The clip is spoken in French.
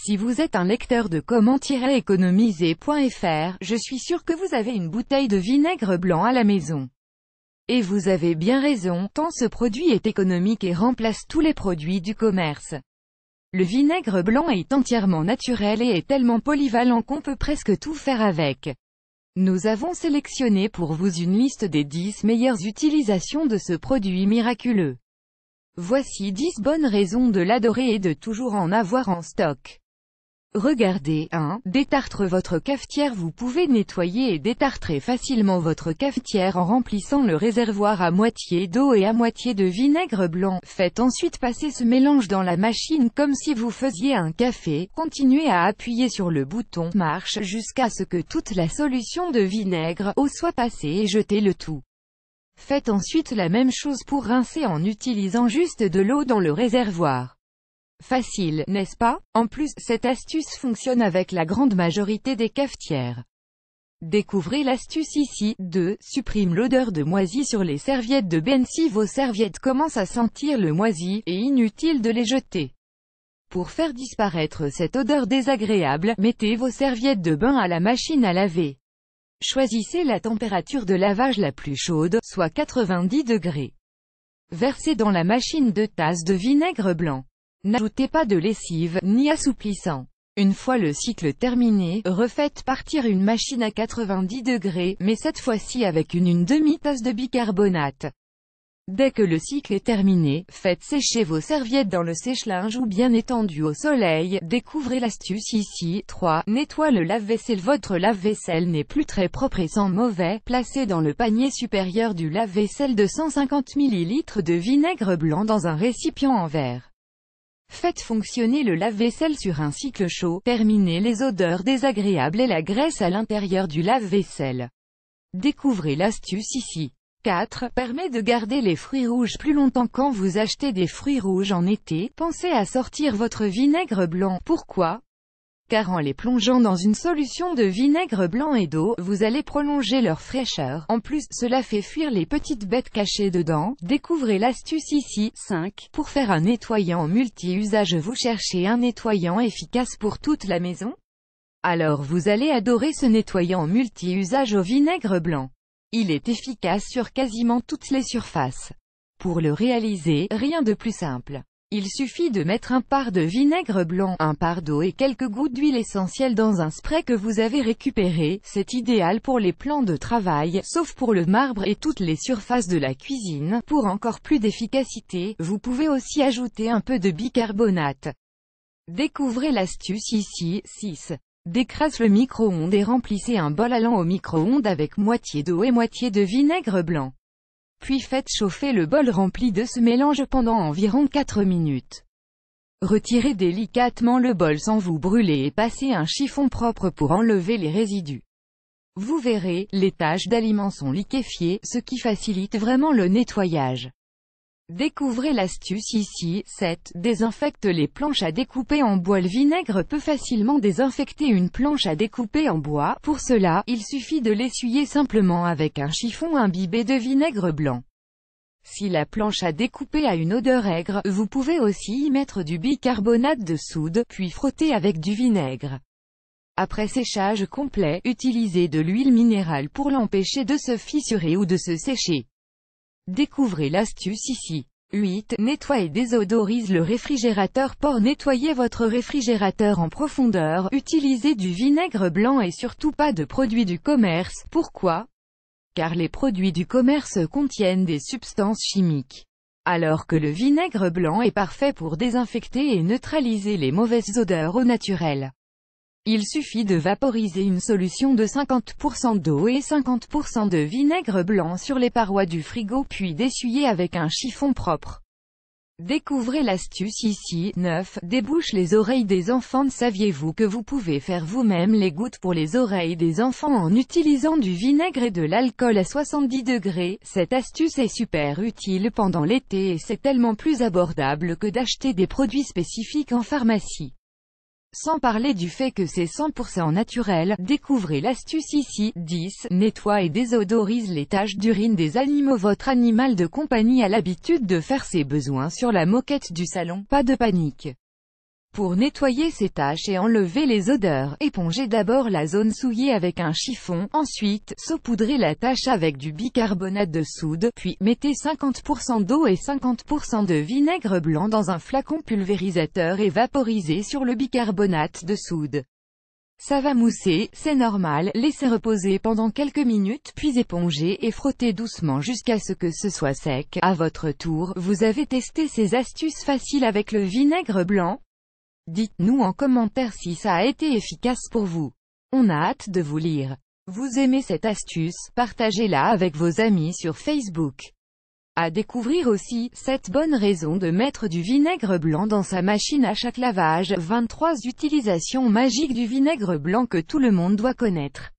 Si vous êtes un lecteur de comment-économiser.fr, je suis sûr que vous avez une bouteille de vinaigre blanc à la maison. Et vous avez bien raison, tant ce produit est économique et remplace tous les produits du commerce. Le vinaigre blanc est entièrement naturel et est tellement polyvalent qu'on peut presque tout faire avec. Nous avons sélectionné pour vous une liste des 10 meilleures utilisations de ce produit miraculeux. Voici 10 bonnes raisons de l'adorer et de toujours en avoir en stock. Regardez. 1. Détartre votre cafetière. Vous pouvez nettoyer et détartrer facilement votre cafetière en remplissant le réservoir à moitié d'eau et à moitié de vinaigre blanc. Faites ensuite passer ce mélange dans la machine comme si vous faisiez un café. Continuez à appuyer sur le bouton « Marche » jusqu'à ce que toute la solution de vinaigre, eau soit passée et jetez le tout. Faites ensuite la même chose pour rincer en utilisant juste de l'eau dans le réservoir. Facile, n'est-ce pas? En plus, cette astuce fonctionne avec la grande majorité des cafetières. Découvrez l'astuce ici. 2. Supprime l'odeur de moisi sur les serviettes de bain. Si vos serviettes commencent à sentir le moisi, et inutile de les jeter. Pour faire disparaître cette odeur désagréable, mettez vos serviettes de bain à la machine à laver. Choisissez la température de lavage la plus chaude, soit 90 degrés. Versez dans la machine 2 tasses de vinaigre blanc. N'ajoutez pas de lessive, ni assouplissant. Une fois le cycle terminé, refaites partir une machine à 90 degrés, mais cette fois-ci avec une demi-tasse de bicarbonate. Dès que le cycle est terminé, faites sécher vos serviettes dans le sèche-linge ou bien étendues au soleil. Découvrez l'astuce ici. 3. Nettoie le lave-vaisselle. Votre lave-vaisselle n'est plus très propre et sent mauvais. Placez dans le panier supérieur du lave-vaisselle 250 ml de vinaigre blanc dans un récipient en verre. Faites fonctionner le lave-vaisselle sur un cycle chaud. Terminez les odeurs désagréables et la graisse à l'intérieur du lave-vaisselle. Découvrez l'astuce ici. 4. Permet de garder les fruits rouges plus longtemps. Quand vous achetez des fruits rouges en été, pensez à sortir votre vinaigre blanc. Pourquoi? Car en les plongeant dans une solution de vinaigre blanc et d'eau, vous allez prolonger leur fraîcheur. En plus, cela fait fuir les petites bêtes cachées dedans. Découvrez l'astuce ici. 5. Pour faire un nettoyant multi-usage. Vous cherchez un nettoyant efficace pour toute la maison? Alors vous allez adorer ce nettoyant multi-usage au vinaigre blanc. Il est efficace sur quasiment toutes les surfaces. Pour le réaliser, rien de plus simple. Il suffit de mettre un part de vinaigre blanc, un part d'eau et quelques gouttes d'huile essentielle dans un spray que vous avez récupéré. C'est idéal pour les plans de travail, sauf pour le marbre et toutes les surfaces de la cuisine. Pour encore plus d'efficacité, vous pouvez aussi ajouter un peu de bicarbonate. Découvrez l'astuce ici. 6. Décrasse le micro-ondes et remplissez un bol allant au micro-ondes avec moitié d'eau et moitié de vinaigre blanc. Puis faites chauffer le bol rempli de ce mélange pendant environ 4 minutes. Retirez délicatement le bol sans vous brûler et passez un chiffon propre pour enlever les résidus. Vous verrez, les taches d'aliments sont liquéfiées, ce qui facilite vraiment le nettoyage. Découvrez l'astuce ici. 7. Désinfecte les planches à découper en bois. Le vinaigre peut facilement désinfecter une planche à découper en bois. Pour cela, il suffit de l'essuyer simplement avec un chiffon imbibé de vinaigre blanc. Si la planche à découper a une odeur aigre, vous pouvez aussi y mettre du bicarbonate de soude, puis frotter avec du vinaigre. Après séchage complet, utilisez de l'huile minérale pour l'empêcher de se fissurer ou de se sécher. Découvrez l'astuce ici. 8. Nettoie et désodorise le réfrigérateur. Pour nettoyer votre réfrigérateur en profondeur, utilisez du vinaigre blanc et surtout pas de produits du commerce. Pourquoi? Car les produits du commerce contiennent des substances chimiques. Alors que le vinaigre blanc est parfait pour désinfecter et neutraliser les mauvaises odeurs au naturel. Il suffit de vaporiser une solution de 50% d'eau et 50% de vinaigre blanc sur les parois du frigo puis d'essuyer avec un chiffon propre. Découvrez l'astuce ici. 9. Débouche les oreilles des enfants. Saviez-vous que vous pouvez faire vous-même les gouttes pour les oreilles des enfants en utilisant du vinaigre et de l'alcool à 70 degrés? Cette astuce est super utile pendant l'été et c'est tellement plus abordable que d'acheter des produits spécifiques en pharmacie. Sans parler du fait que c'est 100% naturel, découvrez l'astuce ici. 10. Nettoie et désodorise les taches d'urine des animaux. Votre animal de compagnie a l'habitude de faire ses besoins sur la moquette du salon. Pas de panique. Pour nettoyer ces taches et enlever les odeurs, épongez d'abord la zone souillée avec un chiffon, ensuite, saupoudrez la tache avec du bicarbonate de soude, puis, mettez 50% d'eau et 50% de vinaigre blanc dans un flacon pulvérisateur et vaporisez sur le bicarbonate de soude. Ça va mousser, c'est normal, laissez reposer pendant quelques minutes, puis épongez et frottez doucement jusqu'à ce que ce soit sec. À votre tour, vous avez testé ces astuces faciles avec le vinaigre blanc? Dites-nous en commentaire si ça a été efficace pour vous. On a hâte de vous lire. Vous aimez cette astuce? Partagez-la avec vos amis sur Facebook. À découvrir aussi, 7 bonnes raisons de mettre du vinaigre blanc dans sa machine à chaque lavage, 23 utilisations magiques du vinaigre blanc que tout le monde doit connaître.